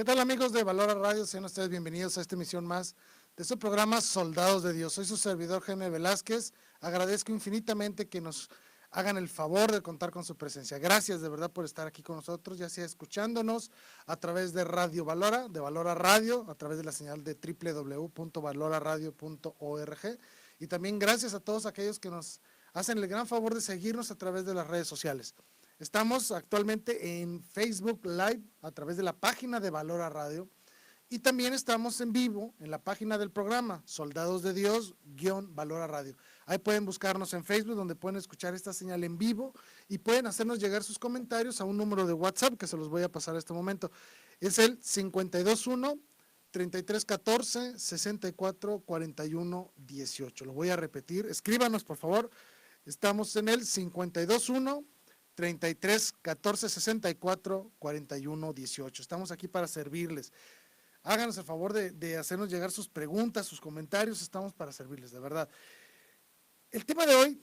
¿Qué tal, amigos de Valora Radio? Sean ustedes bienvenidos a esta emisión más de su programa Soldados de Dios. Soy su servidor Jaime Velázquez. Agradezco infinitamente que nos hagan el favor de contar con su presencia. Gracias de verdad por estar aquí con nosotros, ya sea escuchándonos a través de Radio Valora, de Valora Radio, a través de la señal de www.valoraradio.org, y también gracias a todos aquellos que nos hacen el gran favor de seguirnos a través de las redes sociales. Estamos actualmente en Facebook Live a través de la página de Valora Radio, y también estamos en vivo en la página del programa Soldados de Dios-Valora Radio. Ahí pueden buscarnos en Facebook, donde pueden escuchar esta señal en vivo y pueden hacernos llegar sus comentarios a un número de WhatsApp que se los voy a pasar a este momento. Es el 521-3314-6441-18. Lo voy a repetir. Escríbanos, por favor. Estamos en el 521-3314-6441-18. Estamos aquí para servirles. Háganos el favor de hacernos llegar sus preguntas, sus comentarios. Estamos para servirles, de verdad. El tema de hoy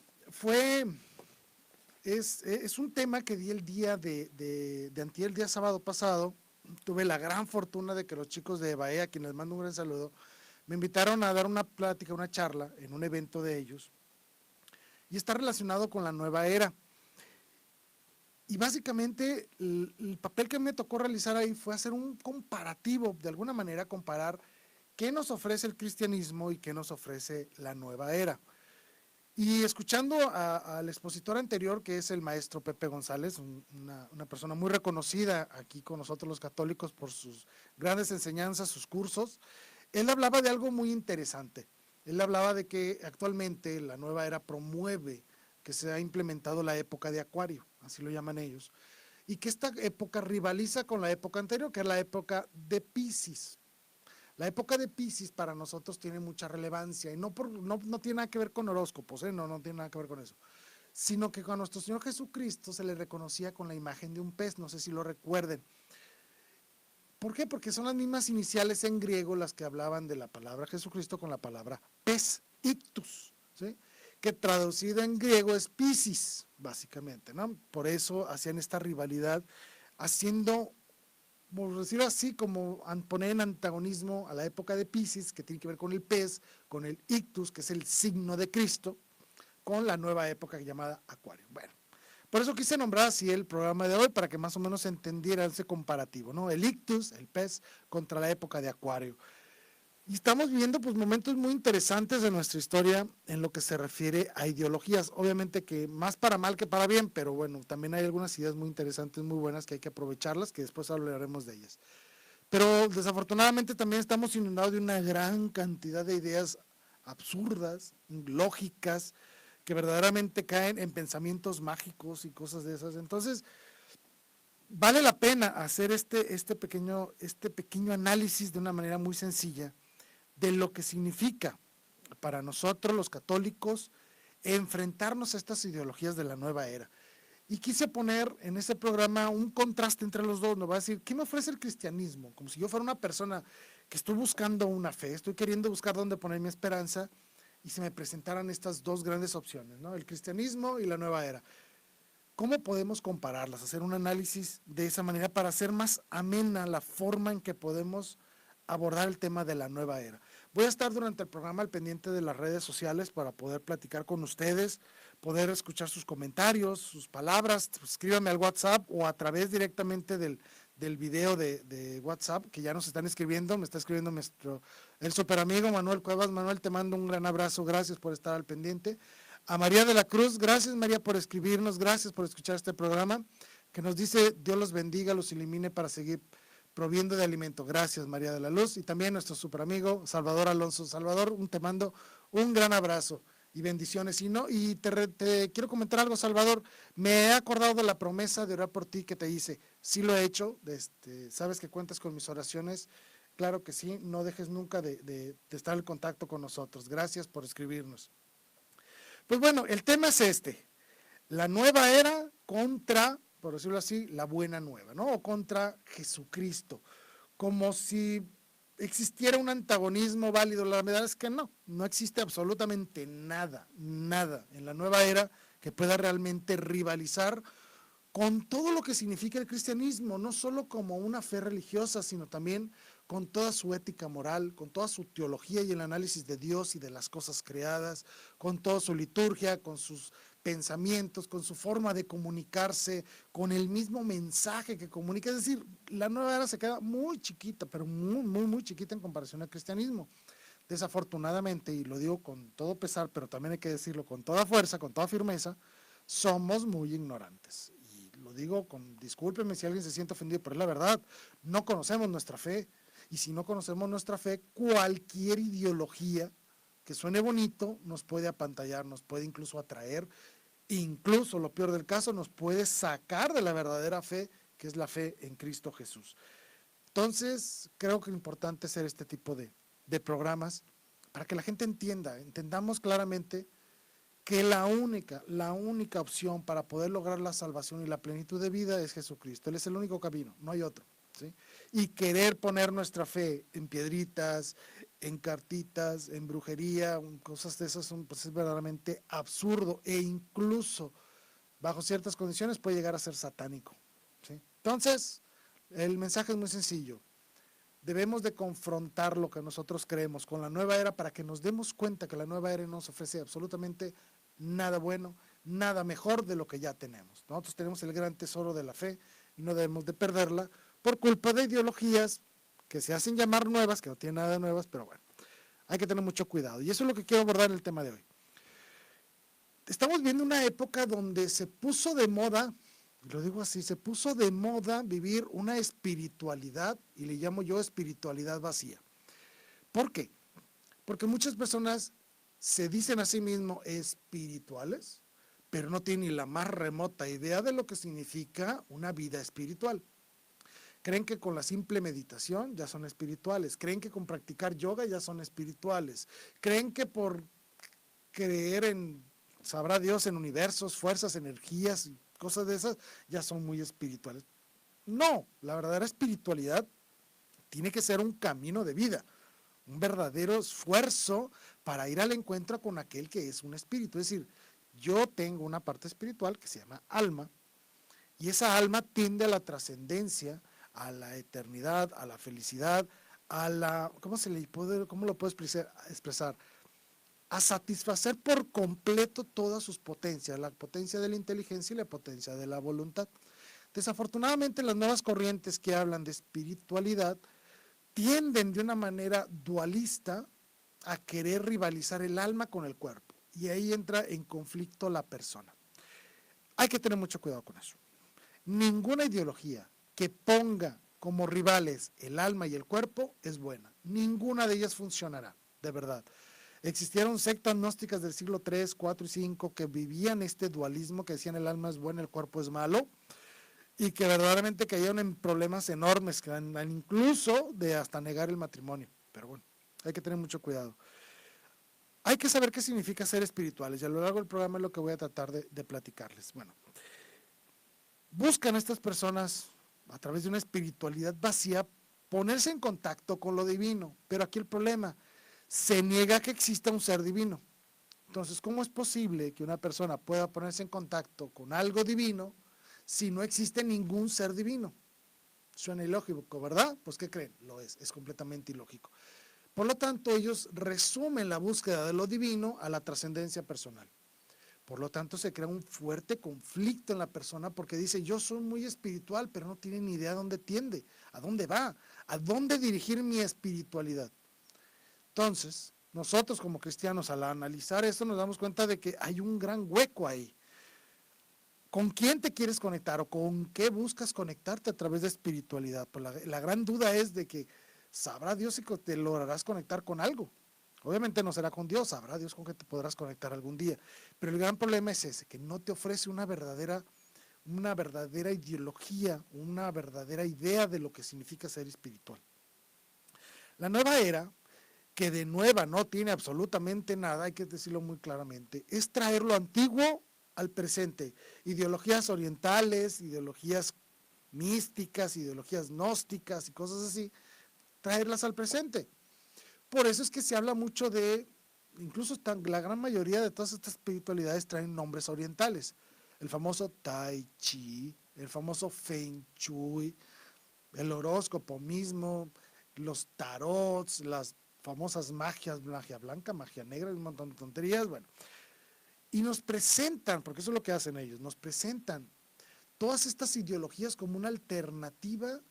es un tema que di el día de antier, el día sábado pasado. Tuve la gran fortuna de que los chicos de EBAE, a quienes les mando un gran saludo, me invitaron a dar una plática, una charla en un evento de ellos, y está relacionado con la nueva era. Y básicamente el papel que me tocó realizar ahí fue hacer un comparativo, de alguna manera comparar qué nos ofrece el cristianismo y qué nos ofrece la nueva era. Y escuchando al expositor anterior, que es el maestro Pepe González, una persona muy reconocida aquí con nosotros los católicos por sus grandes enseñanzas, sus cursos, él hablaba de algo muy interesante. Él hablaba de que actualmente la nueva era promueve que se ha implementado la época de Acuario, así lo llaman ellos, y que esta época rivaliza con la época anterior, que es la época de Piscis. La época de Piscis para nosotros tiene mucha relevancia, y no tiene nada que ver con horóscopos, no tiene nada que ver con eso, sino que a nuestro Señor Jesucristo se le reconocía con la imagen de un pez, no sé si lo recuerden. ¿Por qué? Porque son las mismas iniciales en griego las que hablaban de la palabra Jesucristo con la palabra pez, ictus, ¿sí? Que traducido en griego es Piscis, básicamente, ¿no? Por eso hacían esta rivalidad, haciendo, por decirlo así, como poner en antagonismo a la época de Piscis, que tiene que ver con el pez, con el ictus, que es el signo de Cristo, con la nueva época llamada Acuario. Bueno, por eso quise nombrar así el programa de hoy, para que más o menos se entendiera ese comparativo, ¿no? El ictus, el pez, contra la época de Acuario. Y estamos viviendo pues momentos muy interesantes de nuestra historia en lo que se refiere a ideologías, obviamente que más para mal que para bien, pero bueno, también hay algunas ideas muy interesantes, muy buenas, que hay que aprovecharlas, que después hablaremos de ellas. Pero desafortunadamente también estamos inundados de una gran cantidad de ideas absurdas, lógicas, que verdaderamente caen en pensamientos mágicos y cosas de esas. Entonces, vale la pena hacer este pequeño análisis de una manera muy sencilla de lo que significa para nosotros los católicos enfrentarnos a estas ideologías de la nueva era. Y quise poner en este programa un contraste entre los dos. Nos va a decir, ¿qué me ofrece el cristianismo? Como si yo fuera una persona que estoy buscando una fe, estoy queriendo buscar dónde poner mi esperanza, y se me presentaran estas dos grandes opciones, ¿no? El cristianismo y la nueva era. ¿Cómo podemos compararlas? Hacer un análisis de esa manera para hacer más amena la forma en que podemos abordar el tema de la nueva era. Voy a estar durante el programa al pendiente de las redes sociales para poder platicar con ustedes, poder escuchar sus comentarios, sus palabras. Escríbanme al WhatsApp o a través directamente del video de WhatsApp, que ya nos están escribiendo. Me está escribiendo el super amigo Manuel Cuevas. Manuel, te mando un gran abrazo, gracias por estar al pendiente. A María de la Cruz, gracias María por escribirnos, gracias por escuchar este programa, que nos dice: Dios los bendiga, los ilumine para seguir proviendo de alimento. Gracias, María de la Luz. Y también nuestro super amigo Salvador Alonso. Salvador, te mando un gran abrazo y bendiciones. Y te quiero comentar algo, Salvador. Me he acordado de la promesa de orar por ti que te hice. Sí lo he hecho. Sabes que cuentas con mis oraciones. Claro que sí. No dejes nunca de estar en contacto con nosotros. Gracias por escribirnos. Pues bueno, el tema es la nueva era contra, por decirlo así, la buena nueva, ¿no? O contra Jesucristo, como si existiera un antagonismo válido. La verdad es que no existe absolutamente nada en la nueva era que pueda realmente rivalizar con todo lo que significa el cristianismo, no solo como una fe religiosa, sino también con toda su ética moral, con toda su teología y el análisis de Dios y de las cosas creadas, con toda su liturgia, con sus pensamientos, con su forma de comunicarse, con el mismo mensaje que comunica. Es decir, la nueva era se queda muy chiquita, pero muy chiquita en comparación al cristianismo. Desafortunadamente, y lo digo con todo pesar, pero también hay que decirlo con toda fuerza, con toda firmeza, somos muy ignorantes. Y lo digo con, discúlpenme si alguien se siente ofendido, pero es la verdad, no conocemos nuestra fe. Y si no conocemos nuestra fe, cualquier ideología que suene bonito nos puede apantallar, nos puede incluso atraer, incluso lo peor del caso, nos puede sacar de la verdadera fe, que es la fe en Cristo Jesús. Entonces, creo que es importante hacer este tipo de programas para que la gente entendamos claramente que la única opción para poder lograr la salvación y la plenitud de vida es Jesucristo. Él es el único camino, no hay otro, ¿sí? Y querer poner nuestra fe en piedritas, en cartitas, en brujería, cosas de esas, pues es verdaderamente absurdo e incluso bajo ciertas condiciones puede llegar a ser satánico, ¿sí? Entonces, el mensaje es muy sencillo. Debemos de confrontar lo que nosotros creemos con la nueva era para que nos demos cuenta que la nueva era no nos ofrece absolutamente nada bueno, nada mejor de lo que ya tenemos. Nosotros tenemos el gran tesoro de la fe y no debemos de perderla por culpa de ideologías que se hacen llamar nuevas, que no tienen nada de nuevas, pero bueno, hay que tener mucho cuidado. Y eso es lo que quiero abordar en el tema de hoy. Estamos viendo una época donde se puso de moda, lo digo así, se puso de moda vivir una espiritualidad, y le llamo yo espiritualidad vacía. ¿Por qué? Porque muchas personas se dicen a sí mismos espirituales, pero no tienen ni la más remota idea de lo que significa una vida espiritual. Creen que con la simple meditación ya son espirituales, creen que con practicar yoga ya son espirituales, creen que por creer en, sabrá Dios, en universos, fuerzas, energías, cosas de esas, ya son muy espirituales. No, la verdadera espiritualidad tiene que ser un camino de vida, un verdadero esfuerzo para ir al encuentro con aquel que es un espíritu. Es decir, yo tengo una parte espiritual que se llama alma, y esa alma tiende a la trascendencia, a la eternidad, a la felicidad, a la, ¿cómo lo puedo expresar? A satisfacer por completo todas sus potencias, la potencia de la inteligencia y la potencia de la voluntad. Desafortunadamente, las nuevas corrientes que hablan de espiritualidad tienden de una manera dualista a querer rivalizar el alma con el cuerpo, y ahí entra en conflicto la persona. Hay que tener mucho cuidado con eso. Ninguna ideología que ponga como rivales el alma y el cuerpo es buena. Ninguna de ellas funcionará, de verdad. Existieron sectas gnósticas del siglo III, IV y V que vivían este dualismo, que decían el alma es buena, el cuerpo es malo, y que verdaderamente cayeron en problemas enormes, que incluso de hasta negar el matrimonio. Pero bueno, hay que tener mucho cuidado. Hay que saber qué significa ser espirituales, y a lo largo del programa es lo que voy a tratar de platicarles. Bueno, buscan estas personas a través de una espiritualidad vacía ponerse en contacto con lo divino, pero aquí el problema, se niega que exista un ser divino. Entonces, ¿cómo es posible que una persona pueda ponerse en contacto con algo divino si no existe ningún ser divino? Suena ilógico, ¿verdad? Pues, ¿qué creen? Lo es completamente ilógico. Por lo tanto, ellos resumen la búsqueda de lo divino a la trascendencia personal. Por lo tanto, se crea un fuerte conflicto en la persona porque dice, yo soy muy espiritual, pero no tiene ni idea a dónde tiende, a dónde va, a dónde dirigir mi espiritualidad. Entonces, nosotros como cristianos, al analizar esto, nos damos cuenta de que hay un gran hueco ahí. ¿Con quién te quieres conectar o con qué buscas conectarte a través de espiritualidad? Pues la gran duda es de que sabrá Dios si te lograrás conectar con algo. Obviamente no será con Dios, sabrá Dios con qué te podrás conectar algún día. Pero el gran problema es ese, que no te ofrece una verdadera ideología, una verdadera idea de lo que significa ser espiritual. La nueva era, que de nueva no tiene absolutamente nada, hay que decirlo muy claramente, es traer lo antiguo al presente. Ideologías orientales, ideologías místicas, ideologías gnósticas y cosas así, traerlas al presente. Por eso es que se habla mucho de, incluso la gran mayoría de todas estas espiritualidades traen nombres orientales. el famoso Tai Chi, el famoso Feng Shui, el horóscopo mismo, los tarots, las famosas magias, magia blanca, magia negra, un montón de tonterías, bueno. Y nos presentan, porque eso es lo que hacen ellos, nos presentan todas estas ideologías como una alternativa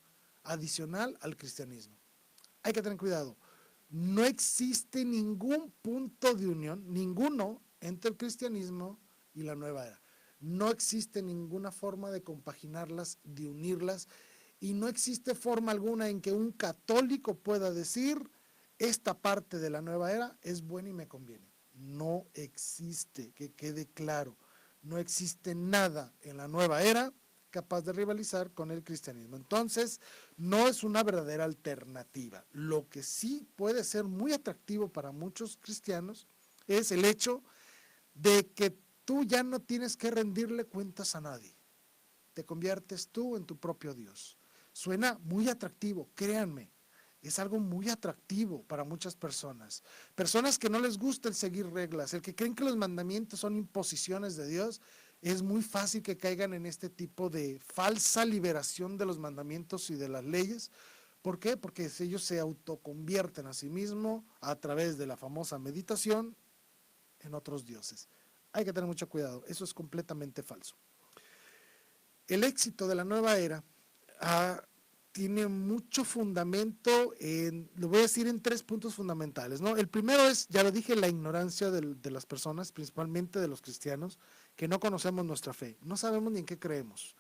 adicional al cristianismo. Hay que tener cuidado. No existe ningún punto de unión, ninguno, entre el cristianismo y la nueva era. No existe ninguna forma de compaginarlas, de unirlas, y no existe forma alguna en que un católico pueda decir, esta parte de la nueva era es buena y me conviene. No existe, que quede claro. No existe nada en la nueva era capaz de rivalizar con el cristianismo. Entonces, no es una verdadera alternativa. Lo que sí puede ser muy atractivo para muchos cristianos es el hecho de que tú ya no tienes que rendirle cuentas a nadie. Te conviertes tú en tu propio Dios. Suena muy atractivo, créanme. Es algo muy atractivo para muchas personas. Personas que no les gusta el seguir reglas, el que creen que los mandamientos son imposiciones de Dios, es muy fácil que caigan en este tipo de falsa liberación de los mandamientos y de las leyes. ¿Por qué? Porque ellos se autoconvierten a sí mismos a través de la famosa meditación en otros dioses. Hay que tener mucho cuidado, eso es completamente falso. El éxito de la nueva era tiene mucho fundamento lo voy a decir en 3 puntos fundamentales, ¿no? El primero es, ya lo dije, la ignorancia de las personas, principalmente de los cristianos, que no conocemos nuestra fe, no sabemos ni en qué creemos.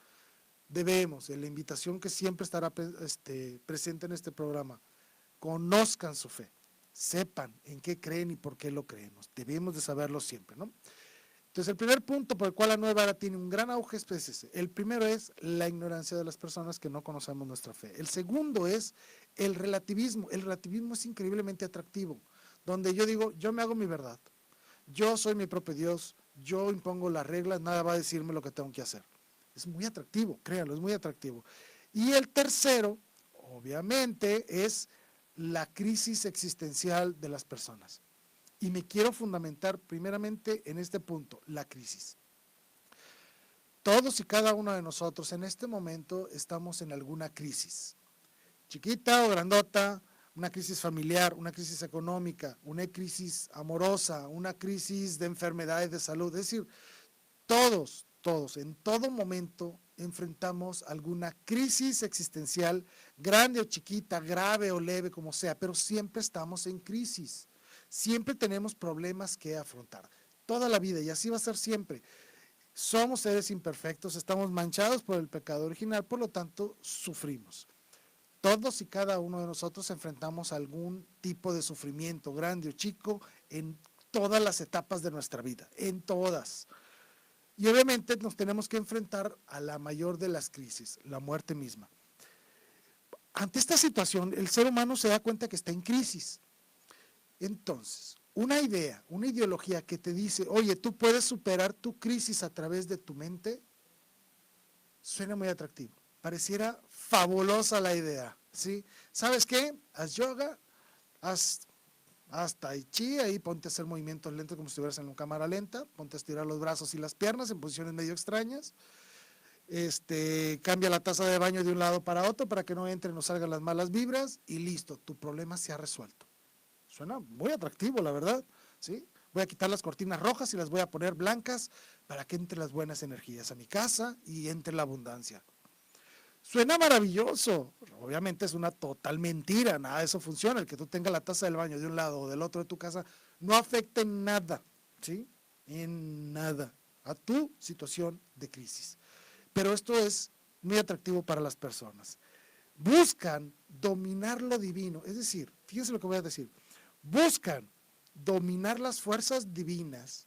Debemos, en la invitación que siempre estará presente en este programa, conozcan su fe, sepan en qué creen y por qué lo creemos. Debemos de saberlo siempre, ¿no? Entonces, el primer punto por el cual la nueva era tiene un gran auge es ese. El primero es la ignorancia de las personas que no conocemos nuestra fe. El segundo es el relativismo. El relativismo es increíblemente atractivo, donde yo digo, yo me hago mi verdad. Yo soy mi propio Dios, yo impongo las reglas, nada va a decirme lo que tengo que hacer. Es muy atractivo, créanlo, es muy atractivo. Y el tercero, obviamente, es la crisis existencial de las personas. Y me quiero fundamentar primeramente en este punto, la crisis. Todos y cada uno de nosotros en este momento estamos en alguna crisis, chiquita o grandota, una crisis familiar, una crisis económica, una crisis amorosa, una crisis de enfermedades de salud. Es decir, todos, en todo momento enfrentamos alguna crisis existencial, grande o chiquita, grave o leve, como sea, pero siempre estamos en crisis. Siempre tenemos problemas que afrontar, toda la vida, y así va a ser siempre. Somos seres imperfectos, estamos manchados por el pecado original, por lo tanto, sufrimos. Todos y cada uno de nosotros enfrentamos algún tipo de sufrimiento, grande o chico, en todas las etapas de nuestra vida, en todas. Y obviamente nos tenemos que enfrentar a la mayor de las crisis, la muerte misma. Ante esta situación, el ser humano se da cuenta que está en crisis. Entonces, una idea, una ideología que te dice, oye, tú puedes superar tu crisis a través de tu mente, suena muy atractivo. Pareciera fabulosa la idea, ¿sí? ¿Sabes qué? Haz yoga, haz tai chi, ahí ponte a hacer movimientos lentos como si estuvieras en una cámara lenta, ponte a estirar los brazos y las piernas en posiciones medio extrañas, cambia la taza de baño de un lado para otro para que no entren o salgan las malas vibras y listo, tu problema se ha resuelto. Suena muy atractivo, la verdad, ¿sí? Voy a quitar las cortinas rojas y las voy a poner blancas para que entren las buenas energías a mi casa y entre la abundancia. Suena maravilloso, obviamente es una total mentira, nada de eso funciona. El que tú tengas la taza del baño de un lado o del otro de tu casa no afecta en nada, ¿sí? En nada a tu situación de crisis. Pero esto es muy atractivo para las personas. Buscan dominar lo divino, es decir, fíjense lo que voy a decir, buscan dominar las fuerzas divinas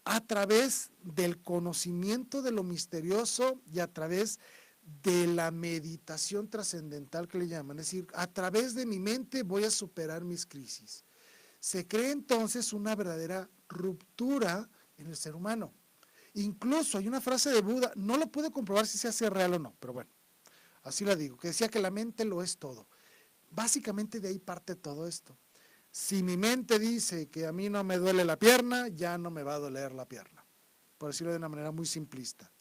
a través del conocimiento de lo misterioso y a través de la meditación trascendental que le llaman, es decir, a través de mi mente voy a superar mis crisis. Se cree entonces una verdadera ruptura en el ser humano. Incluso hay una frase de Buda, no lo puedo comprobar si se hace real o no, pero bueno, así la digo, que decía que la mente lo es todo. Básicamente de ahí parte todo esto. Si mi mente dice que a mí no me duele la pierna, ya no me va a doler la pierna, por decirlo de una manera muy simplista.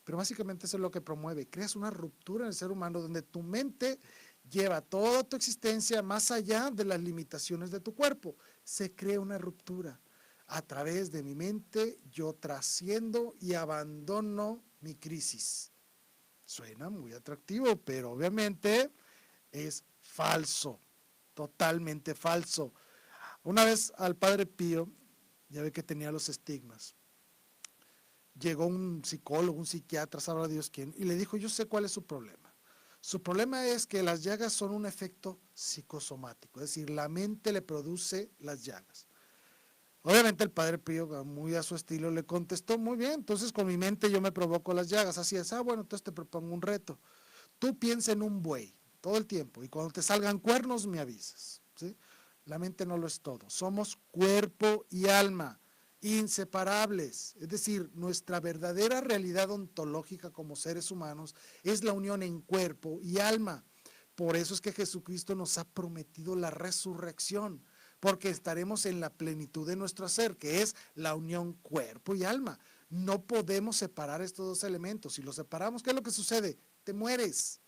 pero básicamente eso es lo que promueve. Creas una ruptura en el ser humano donde tu mente lleva toda tu existencia más allá de las limitaciones de tu cuerpo. Se crea una ruptura. A través de mi mente yo trasciendo y abandono mi crisis. Suena muy atractivo, pero obviamente es falso, totalmente falso. Una vez al Padre Pío, ya ve que tenía los estigmas, llegó un psicólogo, un psiquiatra, sabrá Dios quién, y le dijo, yo sé cuál es su problema. Su problema es que las llagas son un efecto psicosomático, es decir, la mente le produce las llagas. Obviamente el Padre Pío, muy a su estilo, le contestó, muy bien, entonces con mi mente yo me provoco las llagas, así es, bueno, entonces te propongo un reto. Tú piensa en un buey todo el tiempo y cuando te salgan cuernos me avisas, ¿sí? La mente no lo es todo, somos cuerpo y alma, inseparables, es decir, nuestra verdadera realidad ontológica como seres humanos es la unión en cuerpo y alma. Por eso es que Jesucristo nos ha prometido la resurrección, porque estaremos en la plenitud de nuestro ser, que es la unión cuerpo y alma. No podemos separar estos dos elementos. Si los separamos, ¿qué es lo que sucede? Te mueres.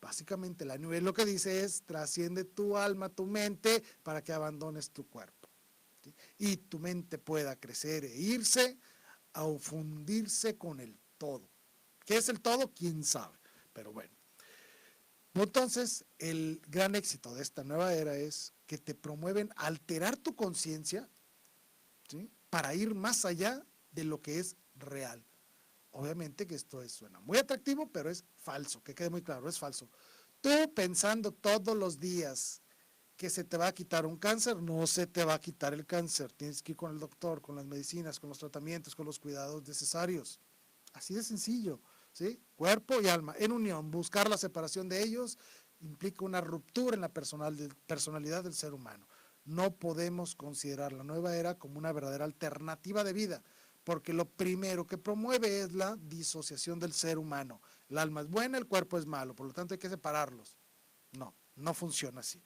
Básicamente la nube lo que dice es, trasciende tu alma, tu mente, para que abandones tu cuerpo. ¿Sí? Y tu mente pueda crecer e irse a fundirse con el todo. ¿Qué es el todo? ¿Quién sabe? Pero bueno. Entonces, el gran éxito de esta nueva era es que te promueven alterar tu conciencia, ¿sí? Para ir más allá de lo que es real. Obviamente que esto suena muy atractivo, pero es falso, que quede muy claro, es falso. Tú pensando todos los días que se te va a quitar un cáncer, no se te va a quitar el cáncer. Tienes que ir con el doctor, con las medicinas, con los tratamientos, con los cuidados necesarios. Así de sencillo, ¿sí? Cuerpo y alma en unión. Buscar la separación de ellos implica una ruptura en la personalidad del ser humano. No podemos considerar la nueva era como una verdadera alternativa de vida, porque lo primero que promueve es la disociación del ser humano. El alma es buena, el cuerpo es malo, por lo tanto hay que separarlos. No, no funciona así.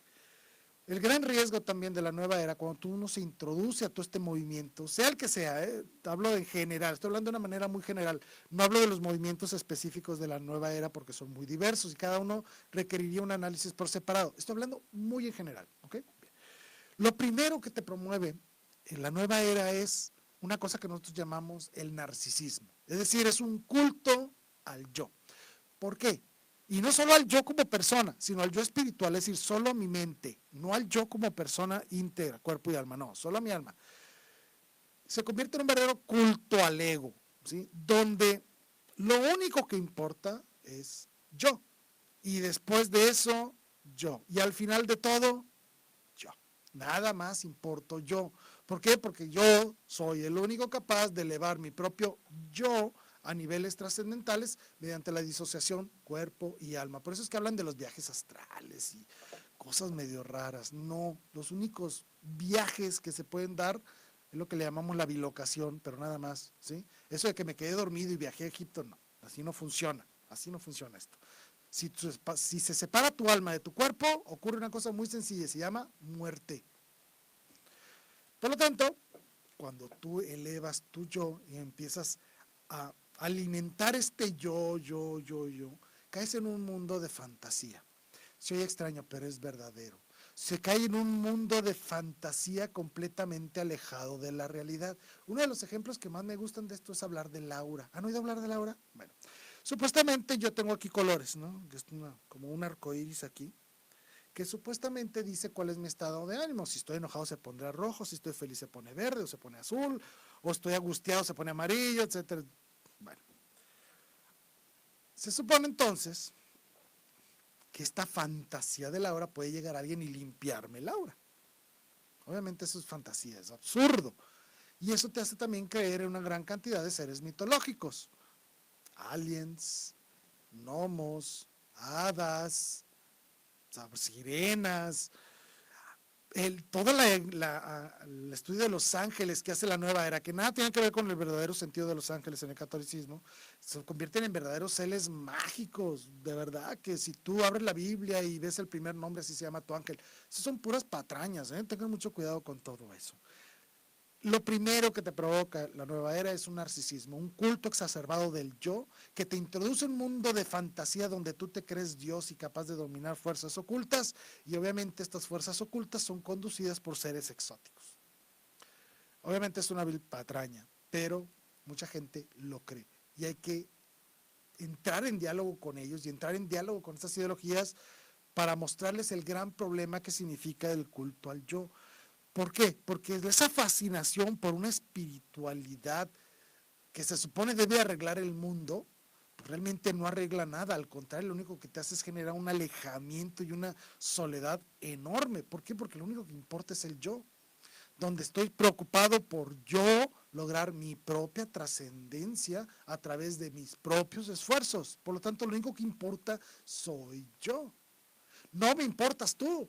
El gran riesgo también de la nueva era, cuando uno se introduce a todo este movimiento, sea el que sea, hablo en general, estoy hablando de una manera muy general, no hablo de los movimientos específicos de la nueva era porque son muy diversos y cada uno requeriría un análisis por separado. Estoy hablando muy en general, ¿ok? Bien. Lo primero que te promueve en la nueva era es una cosa que nosotros llamamos el narcisismo, es decir, es un culto al yo. ¿Por qué? Y no solo al yo como persona, sino al yo espiritual, es decir, solo a mi mente, no al yo como persona íntegra, cuerpo y alma, no, solo a mi alma. Se convierte en un verdadero culto al ego, ¿sí? Donde lo único que importa es yo. Y después de eso, yo. Y al final de todo, yo. Nada más importo yo. ¿Por qué? Porque yo soy el único capaz de elevar mi propio yo a niveles trascendentales mediante la disociación cuerpo y alma. Por eso es que hablan de los viajes astrales y cosas medio raras. No, los únicos viajes que se pueden dar es lo que le llamamos la bilocación, pero nada más, ¿sí? Eso de que me quedé dormido y viajé a Egipto, no, así no funciona esto. Si se separa tu alma de tu cuerpo, ocurre una cosa muy sencilla, se llama muerte. Por lo tanto, cuando tú elevas tu yo y empiezas a alimentar este yo, caes en un mundo de fantasía. Se oye extraño, pero es verdadero. Se cae en un mundo de fantasía completamente alejado de la realidad. Uno de los ejemplos que más me gustan de esto es hablar del aura. ¿Han oído hablar del aura? Bueno, supuestamente yo tengo aquí colores, ¿no? Es como un arco iris aquí, que supuestamente dice cuál es mi estado de ánimo. Si estoy enojado se pondrá rojo, si estoy feliz se pone verde o se pone azul, o estoy angustiado se pone amarillo, etcétera. Bueno, se supone entonces que esta fantasía de la aura puede llegar a alguien y limpiarme la aura. Obviamente eso es fantasía, es absurdo. Y eso te hace también creer en una gran cantidad de seres mitológicos. Aliens, gnomos, hadas, sirenas, todo el estudio de los ángeles que hace la nueva era, que nada tiene que ver con el verdadero sentido de los ángeles en el catolicismo, se convierten en verdaderos seres mágicos, de verdad, que si tú abres la Biblia y ves el primer nombre, así se llama tu ángel. Esas son puras patrañas, tengan mucho cuidado con todo eso. Lo primero que te provoca la nueva era es un narcisismo, un culto exacerbado del yo, que te introduce en un mundo de fantasía donde tú te crees Dios y capaz de dominar fuerzas ocultas, y obviamente estas fuerzas ocultas son conducidas por seres exóticos. Obviamente es una vil patraña, pero mucha gente lo cree y hay que entrar en diálogo con ellos y entrar en diálogo con estas ideologías para mostrarles el gran problema que significa el culto al yo. ¿Por qué? Porque esa fascinación por una espiritualidad que se supone debe arreglar el mundo, pues realmente no arregla nada, al contrario, lo único que te hace es generar un alejamiento y una soledad enorme. ¿Por qué? Porque lo único que importa es el yo, donde estoy preocupado por yo lograr mi propia trascendencia a través de mis propios esfuerzos. Por lo tanto, lo único que importa soy yo. No me importas tú.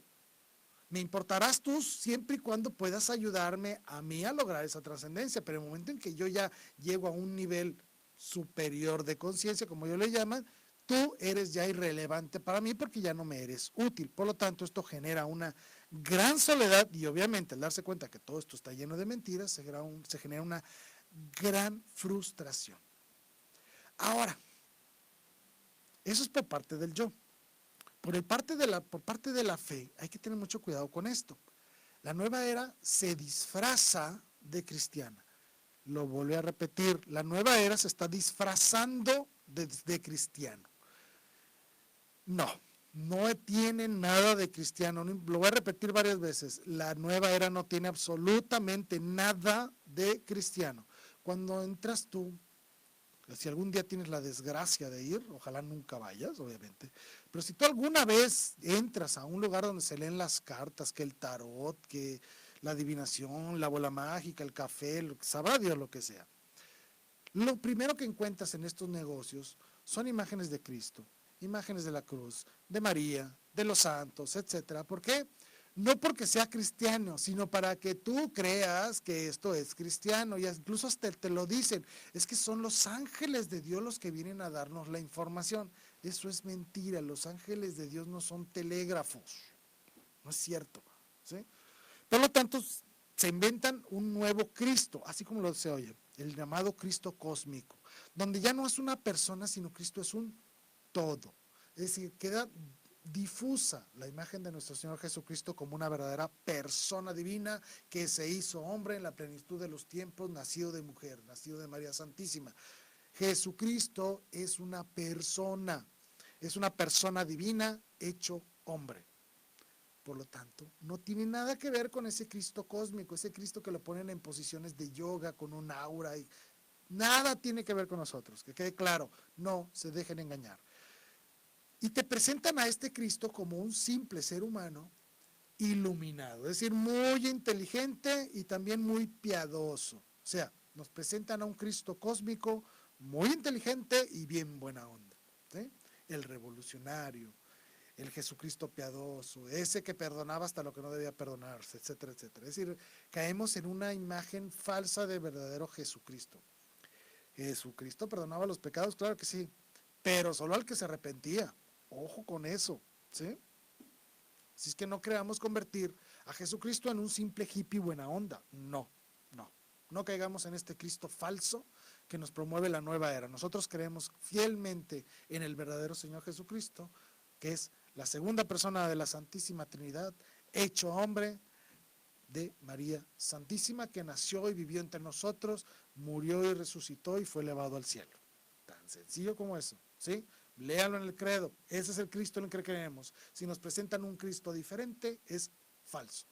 Me importarás tú siempre y cuando puedas ayudarme a mí a lograr esa trascendencia, pero en el momento en que yo ya llego a un nivel superior de conciencia, como yo le llaman, tú eres ya irrelevante para mí porque ya no me eres útil. Por lo tanto, esto genera una gran soledad y obviamente al darse cuenta que todo esto está lleno de mentiras, se genera una gran frustración. Ahora, eso es por parte del yo. Por parte de la fe, hay que tener mucho cuidado con esto. La nueva era se disfraza de cristiana. Lo vuelvo a repetir, la nueva era se está disfrazando de cristiano. No tiene nada de cristiano. Lo voy a repetir varias veces. La nueva era no tiene absolutamente nada de cristiano. Cuando entras tú, si algún día tienes la desgracia de ir, ojalá nunca vayas, obviamente, pero si tú alguna vez entras a un lugar donde se leen las cartas, que el tarot, que la adivinación, la bola mágica, el café, sabrá Dios lo que sea, lo primero que encuentras en estos negocios son imágenes de Cristo, imágenes de la cruz, de María, de los santos, etcétera. ¿Por qué? No porque sea cristiano, sino para que tú creas que esto es cristiano, y incluso hasta te lo dicen, es que son los ángeles de Dios los que vienen a darnos la información. Eso es mentira, los ángeles de Dios no son telégrafos, no es cierto, ¿sí? Por lo tanto, se inventan un nuevo Cristo, así como lo se oye, el llamado Cristo cósmico, donde ya no es una persona, sino Cristo es un todo. Es decir, queda difusa la imagen de nuestro Señor Jesucristo como una verdadera persona divina que se hizo hombre en la plenitud de los tiempos, nacido de mujer, nacido de María Santísima. Jesucristo es una persona divina hecho hombre. Por lo tanto, no tiene nada que ver con ese Cristo cósmico, ese Cristo que lo ponen en posiciones de yoga con un aura y nada tiene que ver con nosotros, que quede claro, no se dejen engañar. Y te presentan a este Cristo como un simple ser humano iluminado, es decir, muy inteligente y también muy piadoso. O sea, nos presentan a un Cristo cósmico muy inteligente y bien buena onda, ¿sí? El revolucionario, el Jesucristo piadoso, ese que perdonaba hasta lo que no debía perdonarse, etcétera, etcétera. Es decir, caemos en una imagen falsa de verdadero Jesucristo. Jesucristo perdonaba los pecados, claro que sí, pero solo al que se arrepentía. Ojo con eso, ¿sí? Si es que no creamos convertir a Jesucristo en un simple hippie buena onda. No caigamos en este Cristo falso que nos promueve la nueva era. Nosotros creemos fielmente en el verdadero Señor Jesucristo, que es la segunda persona de la Santísima Trinidad, hecho hombre de María Santísima, que nació y vivió entre nosotros, murió y resucitó y fue elevado al cielo. Tan sencillo como eso, ¿sí? Léalo en el credo, ese es el Cristo en el que creemos. Si nos presentan un Cristo diferente, es falso.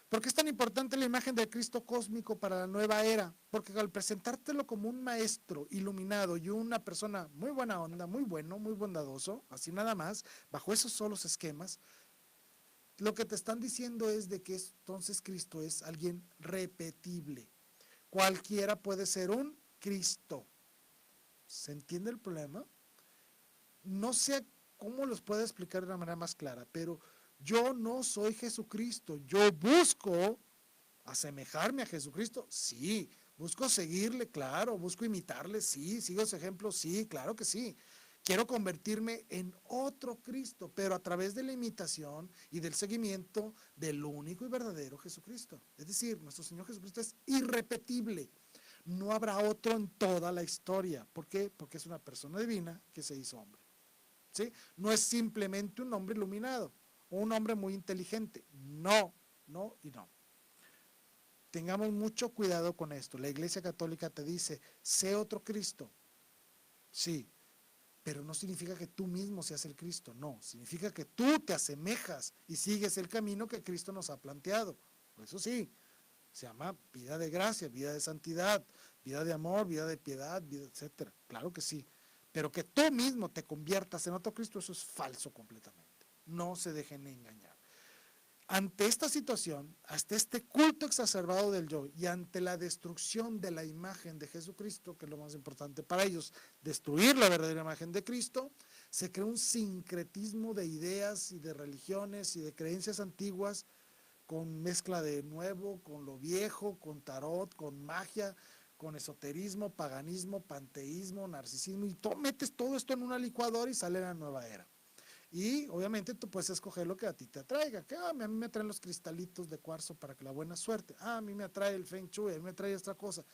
¿Por qué es tan importante la imagen del Cristo cósmico para la nueva era? Porque al presentártelo como un maestro iluminado y una persona muy buena onda, muy bueno, muy bondadoso, así nada más, bajo esos solos esquemas, lo que te están diciendo es de que entonces Cristo es alguien repetible. Cualquiera puede ser un Cristo. ¿Se entiende el problema? No sé cómo los puedo explicar de una manera más clara, pero yo no soy Jesucristo. Yo busco asemejarme a Jesucristo, sí. Busco seguirle, claro. Busco imitarle, sí. Sigo su ejemplo, sí, claro que sí. Quiero convertirme en otro Cristo, pero a través de la imitación y del seguimiento del único y verdadero Jesucristo. Es decir, nuestro Señor Jesucristo es irrepetible. No habrá otro en toda la historia. ¿Por qué? Porque es una persona divina que se hizo hombre. ¿Sí? No es simplemente un hombre iluminado o un hombre muy inteligente. No, no y no. Tengamos mucho cuidado con esto. La Iglesia Católica te dice, sé otro Cristo. Sí, pero no significa que tú mismo seas el Cristo, no, significa que tú te asemejas y sigues el camino que Cristo nos ha planteado. Por eso sí, se llama vida de gracia, vida de santidad, vida de amor, vida de piedad, vida, etcétera. Claro que sí, pero que tú mismo te conviertas en otro Cristo, eso es falso completamente. No se dejen engañar. Ante esta situación, hasta este culto exacerbado del yo y ante la destrucción de la imagen de Jesucristo, que es lo más importante para ellos, destruir la verdadera imagen de Cristo, se crea un sincretismo de ideas y de religiones y de creencias antiguas con mezcla de nuevo, con lo viejo, con tarot, con magia, con esoterismo, paganismo, panteísmo, narcisismo, y metes todo esto en una licuadora y sale la nueva era. Y obviamente tú puedes escoger lo que a ti te atraiga, que a mí me atraen los cristalitos de cuarzo para que la buena suerte, a mí me atrae el Feng Shui, a mí me atrae esta cosa.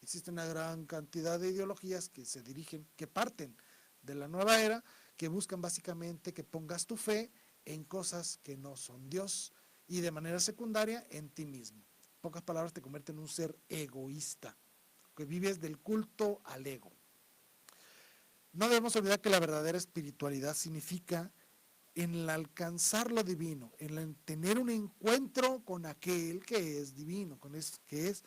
Existe una gran cantidad de ideologías que se dirigen, que parten de la nueva era, que buscan básicamente que pongas tu fe en cosas que no son Dios y de manera secundaria en ti mismo. En pocas palabras, te convierte en un ser egoísta, que vives del culto al ego. No debemos olvidar que la verdadera espiritualidad significa en el alcanzar lo divino, en el tener un encuentro con aquel que es divino, que es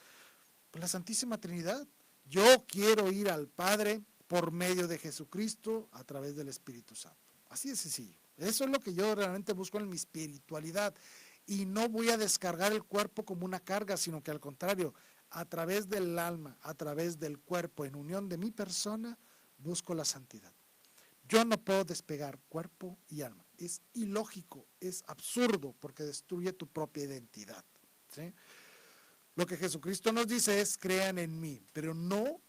la Santísima Trinidad. Yo quiero ir al Padre por medio de Jesucristo a través del Espíritu Santo. Así de sencillo. Eso es lo que yo realmente busco en mi espiritualidad. Y no voy a descargar el cuerpo como una carga, sino que al contrario, a través del alma, a través del cuerpo, en unión de mi persona, busco la santidad. Yo no puedo despegar cuerpo y alma. Es ilógico, es absurdo, porque destruye tu propia identidad. ¿Sí? Lo que Jesucristo nos dice es, crean en mí, pero no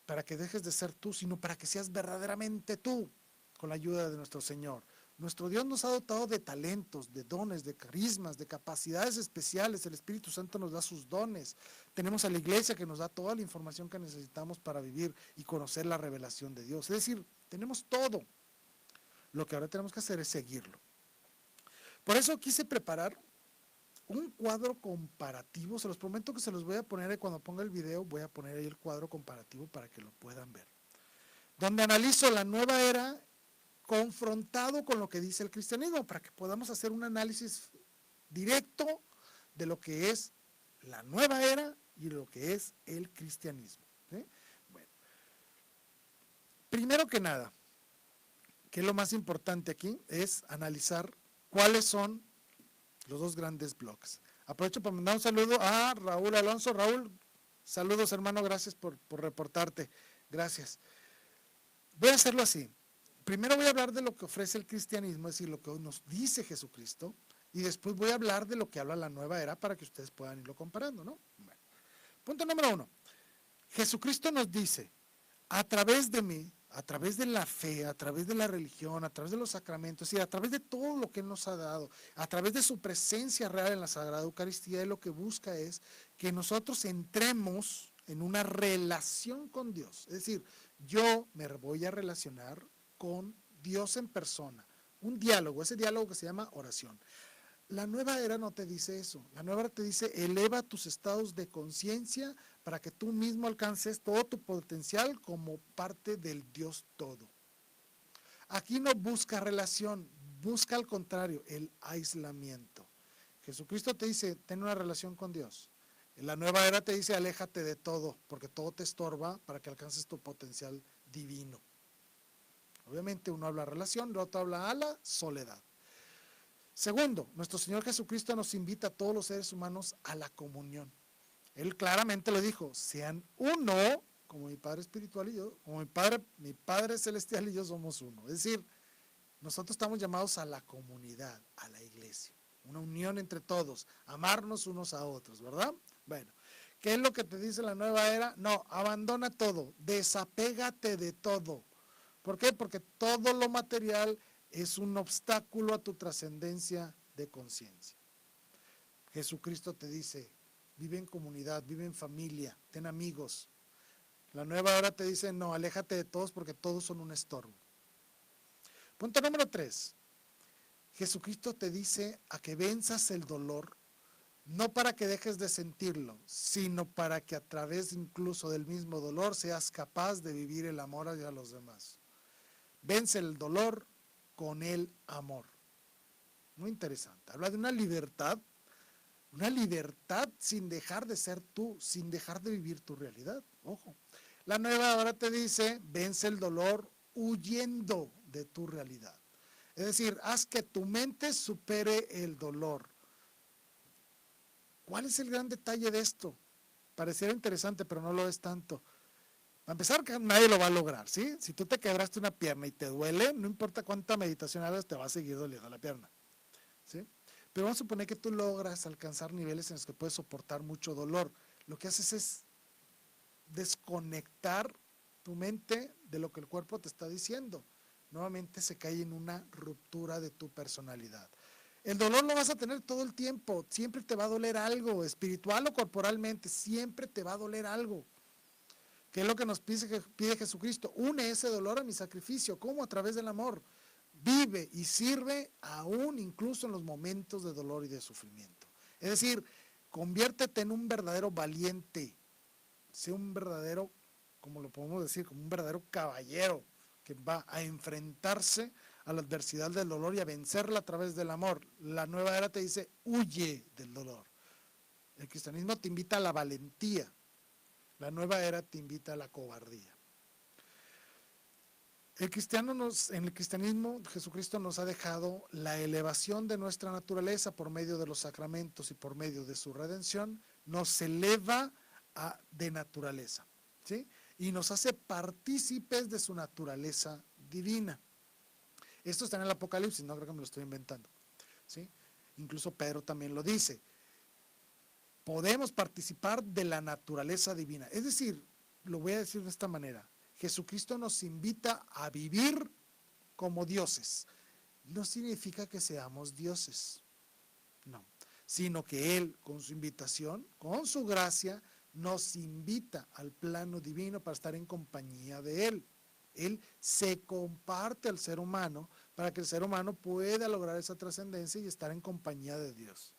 para que dejes de ser tú, sino para que seas verdaderamente tú, con la ayuda de nuestro Señor. Nuestro Dios nos ha dotado de talentos, de dones, de carismas, de capacidades especiales. El Espíritu Santo nos da sus dones. Tenemos a la iglesia que nos da toda la información que necesitamos para vivir y conocer la revelación de Dios. Es decir, tenemos todo. Lo que ahora tenemos que hacer es seguirlo. Por eso quise preparar un cuadro comparativo. Se los prometo que se los voy a poner ahí cuando ponga el video. Voy a poner ahí el cuadro comparativo para que lo puedan ver. Donde analizo la nueva era confrontado con lo que dice el cristianismo, para que podamos hacer un análisis directo de lo que es la nueva era y lo que es el cristianismo. ¿Sí? Bueno, primero que nada, que es lo más importante aquí, es analizar cuáles son los dos grandes bloques. Aprovecho para mandar un saludo a Raúl Alonso. Raúl, saludos hermano, gracias por reportarte, gracias. Voy a hacerlo así. Primero voy a hablar de lo que ofrece el cristianismo, es decir, lo que nos dice Jesucristo, y después voy a hablar de lo que habla la nueva era para que ustedes puedan irlo comparando, ¿no? Bueno. Punto número 1. Jesucristo nos dice, a través de mí, a través de la fe, a través de la religión, a través de los sacramentos, y a través de todo lo que Él nos ha dado, a través de su presencia real en la Sagrada Eucaristía, Él lo que busca es que nosotros entremos en una relación con Dios. Es decir, yo me voy a relacionar con Dios en persona, un diálogo, ese diálogo que se llama oración. La nueva era no te dice eso, la nueva era te dice eleva tus estados de conciencia para que tú mismo alcances todo tu potencial como parte del Dios todo. Aquí no busca relación, busca al contrario, el aislamiento. Jesucristo te dice, ten una relación con Dios. En la nueva era te dice, aléjate de todo, porque todo te estorba para que alcances tu potencial divino. Obviamente uno habla relación, el otro habla a la soledad. Segundo, nuestro Señor Jesucristo nos invita a todos los seres humanos a la comunión. Él claramente lo dijo, sean uno, como mi Padre espiritual y yo, como mi Padre celestial y yo somos uno. Es decir, nosotros estamos llamados a la comunidad, a la iglesia, una unión entre todos, amarnos unos a otros, ¿verdad? Bueno, ¿qué es lo que te dice la nueva era? No, abandona todo, desapégate de todo. ¿Por qué? Porque todo lo material es un obstáculo a tu trascendencia de conciencia. Jesucristo te dice, vive en comunidad, vive en familia, ten amigos. La nueva era te dice, no, aléjate de todos porque todos son un estorbo. Punto número 3. Jesucristo te dice a que venzas el dolor, no para que dejes de sentirlo, sino para que a través incluso del mismo dolor seas capaz de vivir el amor hacia los demás. Vence el dolor con el amor. Muy interesante. Habla de una libertad sin dejar de ser tú, sin dejar de vivir tu realidad. Ojo. La nueva ahora te dice, vence el dolor huyendo de tu realidad. Es decir, haz que tu mente supere el dolor. ¿Cuál es el gran detalle de esto? Pareciera interesante, pero no lo es tanto. A empezar, que nadie lo va a lograr, ¿sí? Si tú te quebraste una pierna y te duele, no importa cuánta meditación hagas, te va a seguir doliendo la pierna, ¿sí? Pero vamos a suponer que tú logras alcanzar niveles en los que puedes soportar mucho dolor. Lo que haces es desconectar tu mente de lo que el cuerpo te está diciendo. Nuevamente se cae en una ruptura de tu personalidad. El dolor lo vas a tener todo el tiempo, siempre te va a doler algo, espiritual o corporalmente, siempre te va a doler algo. ¿Qué es lo que nos pide Jesucristo? Une ese dolor a mi sacrificio. ¿Cómo? A través del amor. Vive y sirve aún incluso en los momentos de dolor y de sufrimiento. Es decir, conviértete en un verdadero valiente. Sé un verdadero, como lo podemos decir, como un verdadero caballero que va a enfrentarse a la adversidad del dolor y a vencerla a través del amor. La nueva era te dice, huye del dolor. El cristianismo te invita a la valentía. La nueva era te invita a la cobardía. En el cristianismo, Jesucristo nos ha dejado la elevación de nuestra naturaleza por medio de los sacramentos y por medio de su redención, nos eleva de naturaleza, ¿sí? Y nos hace partícipes de su naturaleza divina. Esto está en el Apocalipsis, no creo que me lo estoy inventando, ¿sí? Incluso Pedro también lo dice. Podemos participar de la naturaleza divina. Es decir, lo voy a decir de esta manera, Jesucristo nos invita a vivir como dioses. No significa que seamos dioses, no, sino que Él, con su invitación, con su gracia, nos invita al plano divino para estar en compañía de Él. Él se comparte al ser humano para que el ser humano pueda lograr esa trascendencia y estar en compañía de Dios.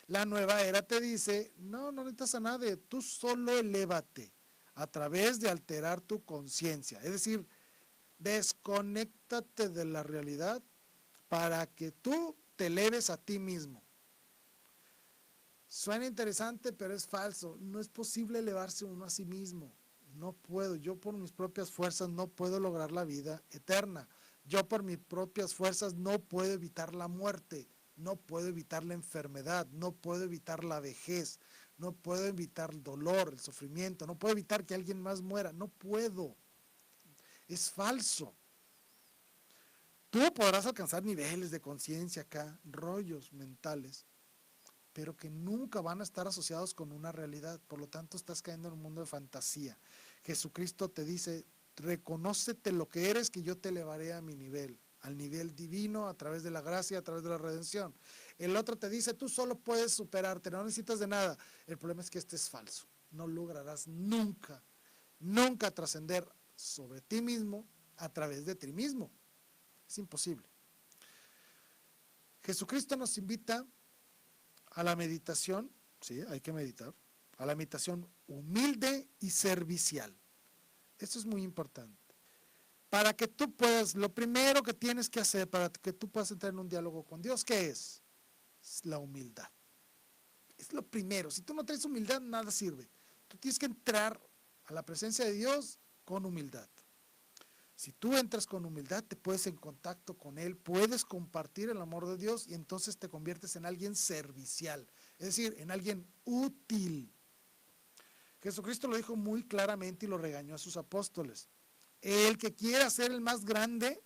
La nueva era te dice, no necesitas a nadie, tú solo elévate a través de alterar tu conciencia. Es decir, desconéctate de la realidad para que tú te eleves a ti mismo. Suena interesante, pero es falso. No es posible elevarse uno a sí mismo. No puedo. Yo por mis propias fuerzas no puedo lograr la vida eterna. Yo por mis propias fuerzas no puedo evitar la muerte. No puedo evitar la enfermedad. No puedo evitar la vejez. No puedo evitar el dolor, el sufrimiento. No puedo evitar que alguien más muera. No puedo. Es falso. Tú podrás alcanzar niveles de conciencia acá, rollos mentales, pero que nunca van a estar asociados con una realidad. Por lo tanto, estás cayendo en un mundo de fantasía. Jesucristo te dice, reconócete lo que eres, que yo te elevaré a mi nivel, al nivel divino, a través de la gracia, a través de la redención. El otro te dice, tú solo puedes superarte, no necesitas de nada. El problema es que este es falso. No lograrás nunca, nunca trascender sobre ti mismo a través de ti mismo. Es imposible. Jesucristo nos invita a la meditación, sí, hay que meditar, a la meditación humilde y servicial. Esto es muy importante. Para que tú puedas, lo primero que tienes que hacer para que tú puedas entrar en un diálogo con Dios, ¿qué es? Es la humildad. Es lo primero. Si tú no traes humildad, nada sirve. Tú tienes que entrar a la presencia de Dios con humildad. Si tú entras con humildad, te puedes en contacto con Él, puedes compartir el amor de Dios y entonces te conviertes en alguien servicial, es decir, en alguien útil. Jesucristo lo dijo muy claramente y lo regañó a sus apóstoles. El que quiera ser el más grande,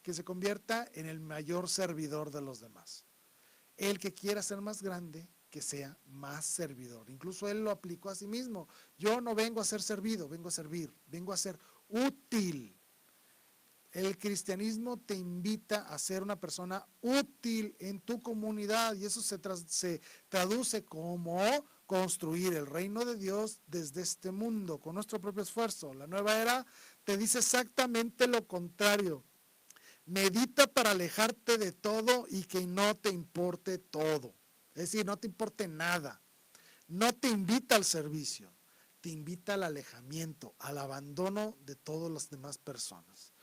que se convierta en el mayor servidor de los demás. El que quiera ser más grande, que sea más servidor. Incluso Él lo aplicó a sí mismo. Yo no vengo a ser servido, vengo a servir, vengo a ser útil. El cristianismo te invita a ser una persona útil en tu comunidad y eso se traduce como construir el reino de Dios desde este mundo con nuestro propio esfuerzo. La nueva era te dice exactamente lo contrario. Medita para alejarte de todo y que no te importe todo. Es decir, no te importe nada. No te invita al servicio, te invita al alejamiento, al abandono de todas las demás personas.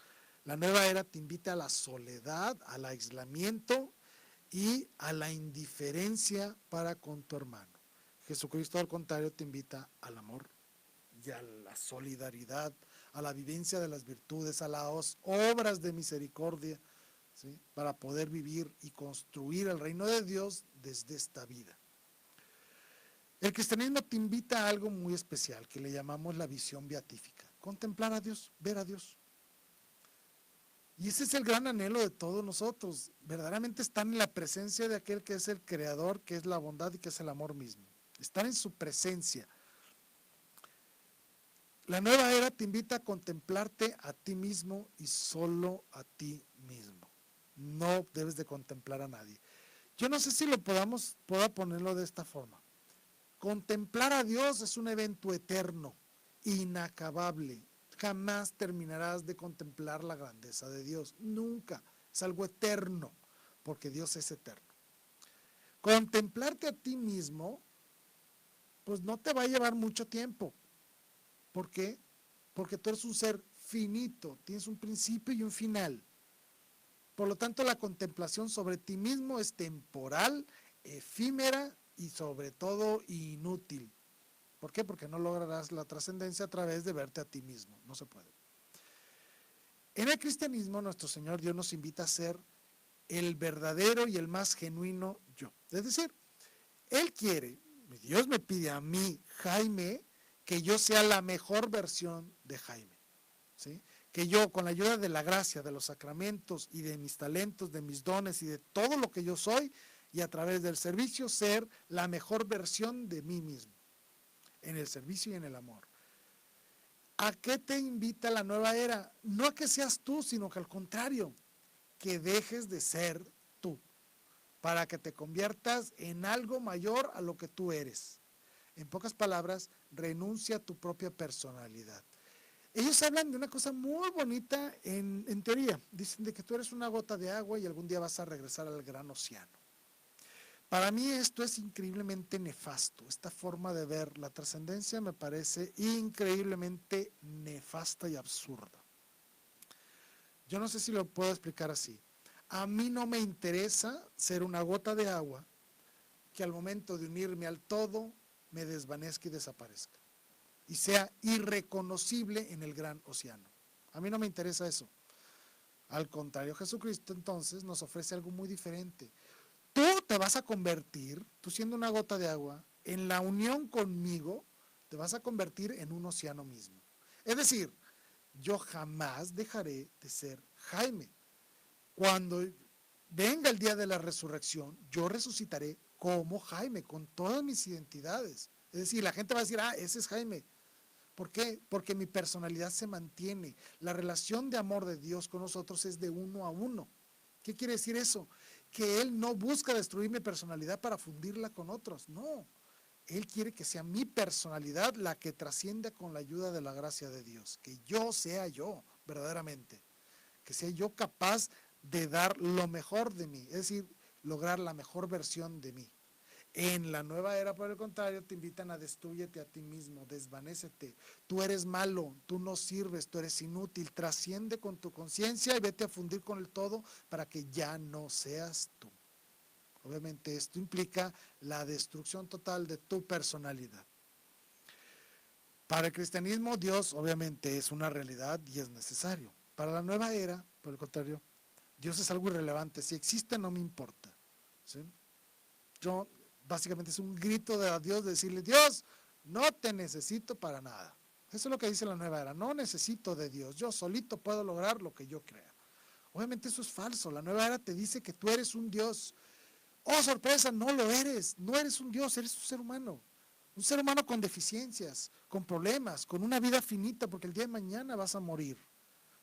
La nueva era te invita a la soledad, al aislamiento y a la indiferencia para con tu hermano. Jesucristo, al contrario, te invita al amor y a la solidaridad, a la vivencia de las virtudes, a las obras de misericordia, ¿sí? Para poder vivir y construir el reino de Dios desde esta vida. El cristianismo te invita a algo muy especial que le llamamos la visión beatífica. Contemplar a Dios, ver a Dios. Y ese es el gran anhelo de todos nosotros, verdaderamente estar en la presencia de aquel que es el creador, que es la bondad y que es el amor mismo. Estar en su presencia. La nueva era te invita a contemplarte a ti mismo y solo a ti mismo. No debes de contemplar a nadie. Yo no sé si pueda ponerlo de esta forma. Contemplar a Dios es un evento eterno, inacabable. Jamás terminarás de contemplar la grandeza de Dios. Nunca. Es algo eterno, porque Dios es eterno. Contemplarte a ti mismo, pues no te va a llevar mucho tiempo. ¿Por qué? Porque tú eres un ser finito, tienes un principio y un final. Por lo tanto, la contemplación sobre ti mismo es temporal, efímera y sobre todo inútil. ¿Por qué? Porque no lograrás la trascendencia a través de verte a ti mismo. No se puede. En el cristianismo, nuestro Señor Dios nos invita a ser el verdadero y el más genuino yo. Es decir, Él quiere, Dios me pide a mí, Jaime, que yo sea la mejor versión de Jaime. ¿Sí? Que yo, con la ayuda de la gracia, de los sacramentos y de mis talentos, de mis dones y de todo lo que yo soy, y a través del servicio, ser la mejor versión de mí mismo, en el servicio y en el amor. ¿A qué te invita la nueva era? No a que seas tú, sino que al contrario, que dejes de ser tú, para que te conviertas en algo mayor a lo que tú eres. En pocas palabras, renuncia a tu propia personalidad. Ellos hablan de una cosa muy bonita en teoría. Dicen de que tú eres una gota de agua y algún día vas a regresar al gran océano. Para mí esto es increíblemente nefasto. Esta forma de ver la trascendencia me parece increíblemente nefasta y absurda. Yo no sé si lo puedo explicar así. A mí no me interesa ser una gota de agua que al momento de unirme al todo me desvanezca y desaparezca y sea irreconocible en el gran océano. A mí no me interesa eso. Al contrario, Jesucristo entonces nos ofrece algo muy diferente. Tú te vas a convertir, tú siendo una gota de agua, en la unión conmigo, te vas a convertir en un océano mismo. Es decir, yo jamás dejaré de ser Jaime. Cuando venga el día de la resurrección, yo resucitaré como Jaime, con todas mis identidades. Es decir, la gente va a decir, ese es Jaime. ¿Por qué? Porque mi personalidad se mantiene. La relación de amor de Dios con nosotros es de uno a uno. ¿Qué quiere decir eso? Que Él no busca destruir mi personalidad para fundirla con otros. No. Él quiere que sea mi personalidad la que trascienda con la ayuda de la gracia de Dios. Que yo sea yo, verdaderamente. Que sea yo capaz de dar lo mejor de mí. Es decir, lograr la mejor versión de mí. En la nueva era, por el contrario, te invitan a destrúyete a ti mismo, desvanécete. Tú eres malo, tú no sirves, tú eres inútil. Trasciende con tu conciencia y vete a fundir con el todo para que ya no seas tú. Obviamente esto implica la destrucción total de tu personalidad. Para el cristianismo, Dios obviamente es una realidad y es necesario. Para la nueva era, por el contrario, Dios es algo irrelevante. Si existe, no me importa. ¿Sí? Yo básicamente es un grito de a Dios de decirle, Dios, no te necesito para nada. Eso es lo que dice la nueva era, no necesito de Dios, yo solito puedo lograr lo que yo crea. Obviamente eso es falso, la nueva era te dice que tú eres un Dios. Oh, sorpresa, no lo eres, no eres un Dios, eres un ser humano con deficiencias, con problemas, con una vida finita, porque el día de mañana vas a morir.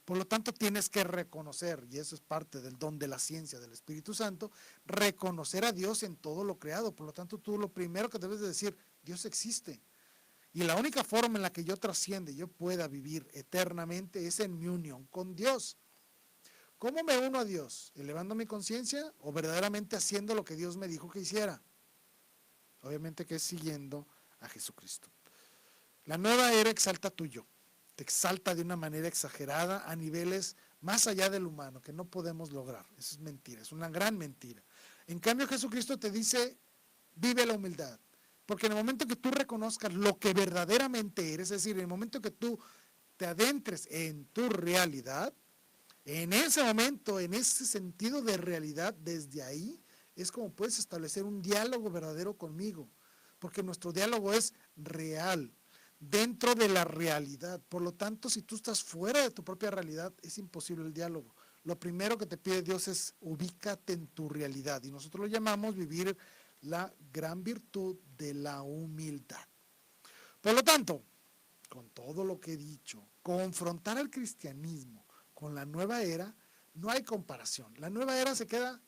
Por lo tanto, tienes que reconocer, y eso es parte del don de la ciencia del Espíritu Santo, reconocer a Dios en todo lo creado. Por lo tanto, tú lo primero que debes de decir, Dios existe. Y la única forma en la que yo trasciende, yo pueda vivir eternamente, es en mi unión con Dios. ¿Cómo me uno a Dios? ¿Elevando mi conciencia o verdaderamente haciendo lo que Dios me dijo que hiciera? Obviamente que es siguiendo a Jesucristo. La nueva era exalta tu yo. Te exalta de una manera exagerada a niveles más allá del humano, que no podemos lograr. Eso es mentira, es una gran mentira. En cambio, Jesucristo te dice, vive la humildad. Porque en el momento que tú reconozcas lo que verdaderamente eres, es decir, en el momento que tú te adentres en tu realidad, en ese momento, en ese sentido de realidad, desde ahí, es como puedes establecer un diálogo verdadero conmigo. Porque nuestro diálogo es real, dentro de la realidad. Por lo tanto, si tú estás fuera de tu propia realidad, es imposible el diálogo. Lo primero que te pide Dios es ubícate en tu realidad. Y nosotros lo llamamos vivir la gran virtud de la humildad. Por lo tanto, con todo lo que he dicho, confrontar al cristianismo con la nueva era, no hay comparación. La nueva era se queda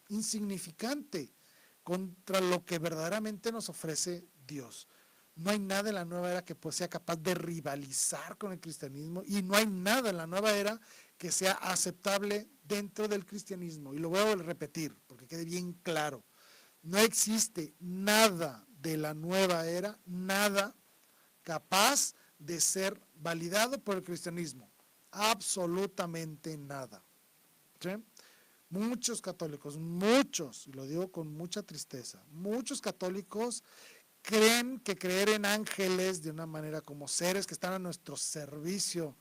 insignificante contra lo que verdaderamente nos ofrece Dios. No hay nada en la nueva era que pues sea capaz de rivalizar con el cristianismo y no hay nada en la nueva era que sea aceptable dentro del cristianismo. Y lo voy a repetir porque quede bien claro. No existe nada de la nueva era, nada capaz de ser validado por el cristianismo. Absolutamente nada. ¿Sí? Muchos católicos, muchos, y lo digo con mucha tristeza, muchos católicos creen que creer en ángeles de una manera como seres que están a nuestro servicio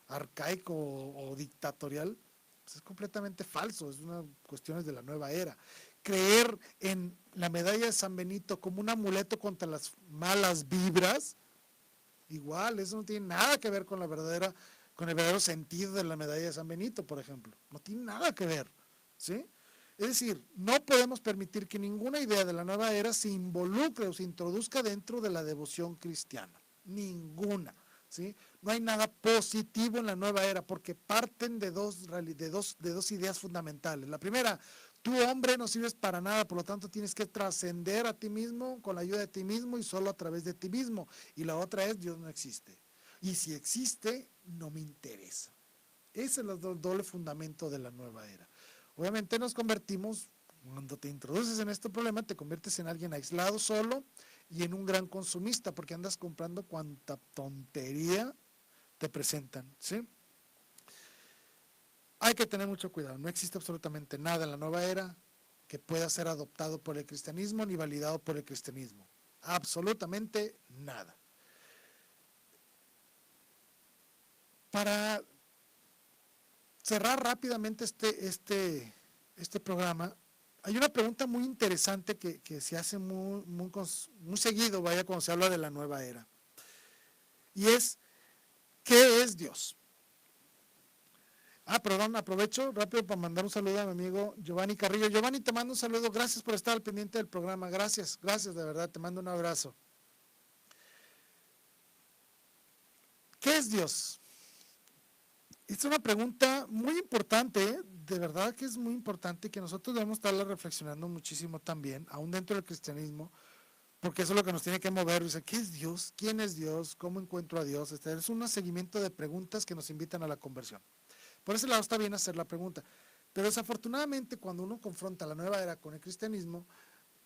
arcaico o dictatorial, pues es completamente falso, es una cuestión de la nueva era. Creer en la medalla de San Benito como un amuleto contra las malas vibras, igual, eso no tiene nada que ver con con el verdadero sentido de la medalla de San Benito, por ejemplo. No tiene nada que ver, ¿sí? Es decir, no podemos permitir que ninguna idea de la nueva era se involucre o se introduzca dentro de la devoción cristiana. Ninguna, ¿sí? No hay nada positivo en la nueva era porque parten de dos ideas fundamentales. La primera, tú hombre no sirves para nada, por lo tanto tienes que trascender a ti mismo con la ayuda de ti mismo y solo a través de ti mismo. Y la otra es, Dios no existe. Y si existe, no me interesa. Ese es el doble fundamento de la nueva era. Obviamente nos convertimos, cuando te introduces en este problema, te conviertes en alguien aislado, solo y en un gran consumista, porque andas comprando cuanta tontería te presentan, ¿sí? Hay que tener mucho cuidado, no existe absolutamente nada en la nueva era que pueda ser adoptado por el cristianismo ni validado por el cristianismo. Absolutamente nada. Para cerrar rápidamente este programa, hay una pregunta muy interesante que se hace muy seguido, vaya, cuando se habla de la nueva era. Y es, ¿qué es Dios? Perdón, aprovecho rápido para mandar un saludo a mi amigo Giovanni Carrillo. Giovanni, te mando un saludo, gracias por estar al pendiente del programa, gracias, de verdad, te mando un abrazo. ¿Qué es Dios? Es una pregunta muy importante, ¿eh? De verdad que es muy importante que nosotros debemos estarla reflexionando muchísimo también, aún dentro del cristianismo, porque eso es lo que nos tiene que mover. Dice, ¿qué es Dios? ¿Quién es Dios? ¿Cómo encuentro a Dios? Es un seguimiento de preguntas que nos invitan a la conversión. Por ese lado está bien hacer la pregunta. Pero desafortunadamente cuando uno confronta la nueva era con el cristianismo,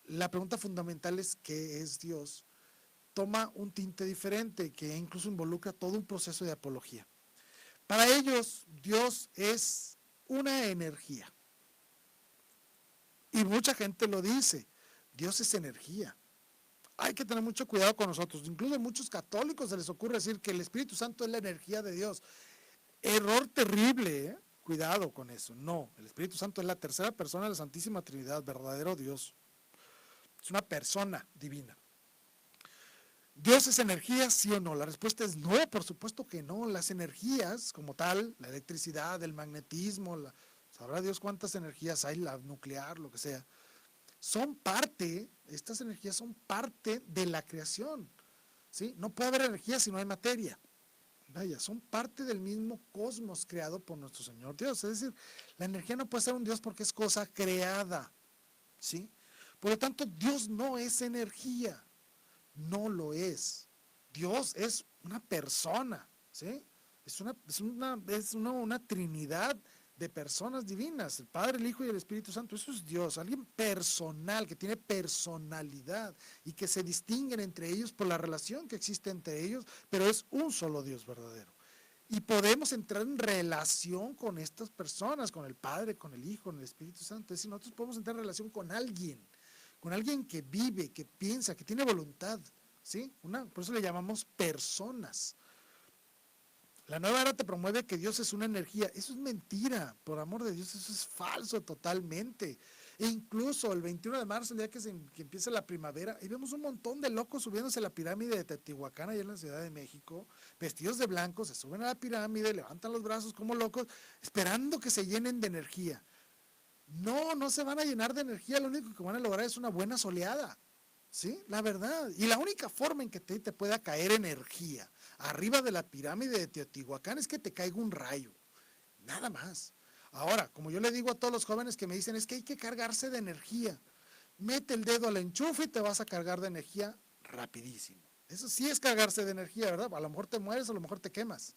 la pregunta fundamental es ¿qué es Dios? Toma un tinte diferente que incluso involucra todo un proceso de apología. Para ellos, Dios es una energía. Y mucha gente lo dice, Dios es energía. Hay que tener mucho cuidado con nosotros. Incluso a muchos católicos se les ocurre decir que el Espíritu Santo es la energía de Dios. Error terrible, ¿eh? Cuidado con eso. No, el Espíritu Santo es la tercera persona de la Santísima Trinidad, verdadero Dios. Es una persona divina. ¿Dios es energía, sí o no? La respuesta es no, por supuesto que no. Las energías como tal, la electricidad, el magnetismo, sabrá Dios cuántas energías hay, la nuclear, lo que sea, son parte, estas energías son parte de la creación, ¿sí? No puede haber energía si no hay materia. Vaya, son parte del mismo cosmos creado por nuestro Señor Dios. Es decir, la energía no puede ser un Dios porque es cosa creada, ¿sí? Por lo tanto, Dios no es energía, no lo es. Dios es una persona, ¿sí? Es una trinidad de personas divinas, el Padre, el Hijo y el Espíritu Santo. Eso es Dios, alguien personal, que tiene personalidad y que se distinguen entre ellos por la relación que existe entre ellos, pero es un solo Dios verdadero. Y podemos entrar en relación con estas personas, con el Padre, con el Hijo, con el Espíritu Santo. Es decir, nosotros podemos entrar en relación con alguien que vive, que piensa, que tiene voluntad, ¿sí? Por eso le llamamos personas. La nueva era te promueve que Dios es una energía. Eso es mentira, por amor de Dios, eso es falso totalmente. E incluso el 21 de marzo, el día que empieza la primavera, ahí vemos un montón de locos subiéndose a la pirámide de Teotihuacán, allá en la Ciudad de México, vestidos de blanco, se suben a la pirámide, levantan los brazos como locos, esperando que se llenen de energía. No, no se van a llenar de energía, lo único que van a lograr es una buena soleada, ¿sí? La verdad. Y la única forma en que te pueda caer energía arriba de la pirámide de Teotihuacán es que te caiga un rayo, nada más. Ahora, como yo le digo a todos los jóvenes que me dicen, es que hay que cargarse de energía, mete el dedo al enchufe y te vas a cargar de energía rapidísimo. Eso sí es cargarse de energía, ¿verdad? A lo mejor te mueres, a lo mejor te quemas.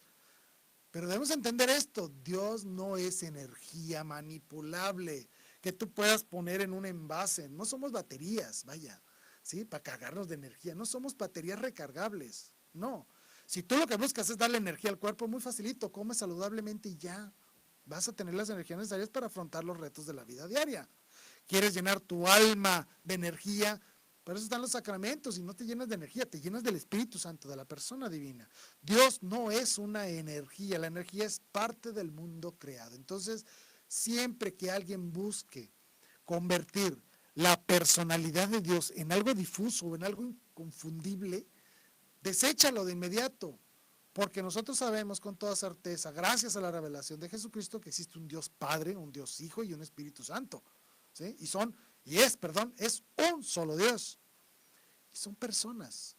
Pero debemos entender esto, Dios no es energía manipulable que tú puedas poner en un envase, no somos baterías, vaya, ¿sí? Para cargarnos de energía, no somos baterías recargables, no. Si tú lo que buscas es darle energía al cuerpo, muy facilito, come saludablemente y ya, vas a tener las energías necesarias para afrontar los retos de la vida diaria. ¿Quieres llenar tu alma de energía? Por eso están los sacramentos y no te llenas de energía, te llenas del Espíritu Santo, de la persona divina. Dios no es una energía, la energía es parte del mundo creado. Entonces, siempre que alguien busque convertir la personalidad de Dios en algo difuso o en algo inconfundible, deséchalo de inmediato, porque nosotros sabemos con toda certeza, gracias a la revelación de Jesucristo, que existe un Dios Padre, un Dios Hijo y un Espíritu Santo. ¿Sí? Es un solo Dios. Y son personas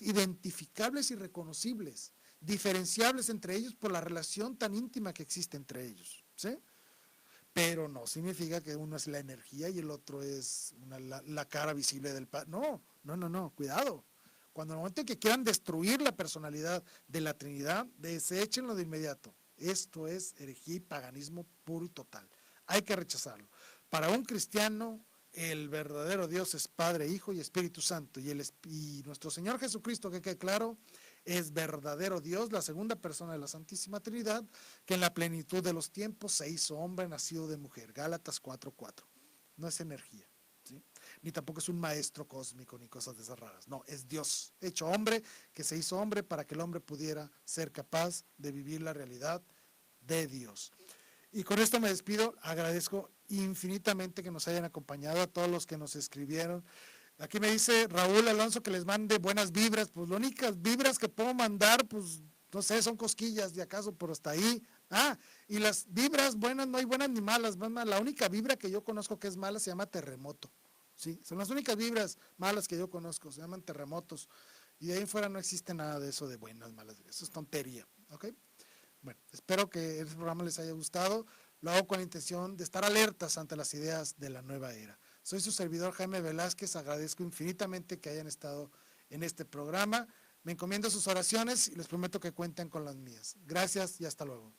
identificables y reconocibles, diferenciables entre ellos por la relación tan íntima que existe entre ellos. ¿Sí? Pero no significa que uno es la energía y el otro es la cara visible del Padre. No, cuidado. Cuando en el momento en que quieran destruir la personalidad de la Trinidad, deséchenlo de inmediato. Esto es herejía y paganismo puro y total. Hay que rechazarlo. Para un cristiano, el verdadero Dios es Padre, Hijo y Espíritu Santo. Y nuestro Señor Jesucristo, que quede claro, es verdadero Dios, la segunda persona de la Santísima Trinidad, que en la plenitud de los tiempos se hizo hombre nacido de mujer. Gálatas 4:4. No es energía, ¿sí? Ni tampoco es un maestro cósmico ni cosas de esas raras. No, es Dios hecho hombre, que se hizo hombre para que el hombre pudiera ser capaz de vivir la realidad de Dios. Y con esto me despido, agradezco infinitamente que nos hayan acompañado, a todos los que nos escribieron. Aquí me dice Raúl Alonso que les mande buenas vibras, pues las únicas vibras que puedo mandar, pues no sé, son cosquillas de acaso, pero hasta ahí. Y las vibras buenas, no hay buenas ni malas, la única vibra que yo conozco que es mala se llama terremoto. Sí, son las únicas vibras malas que yo conozco, se llaman terremotos. Y de ahí en fuera no existe nada de eso de buenas, malas, eso es tontería, ¿ok? Bueno, espero que este programa les haya gustado. Lo hago con la intención de estar alertas ante las ideas de la nueva era. Soy su servidor Jaime Velázquez, agradezco infinitamente que hayan estado en este programa. Me encomiendo sus oraciones y les prometo que cuenten con las mías. Gracias y hasta luego.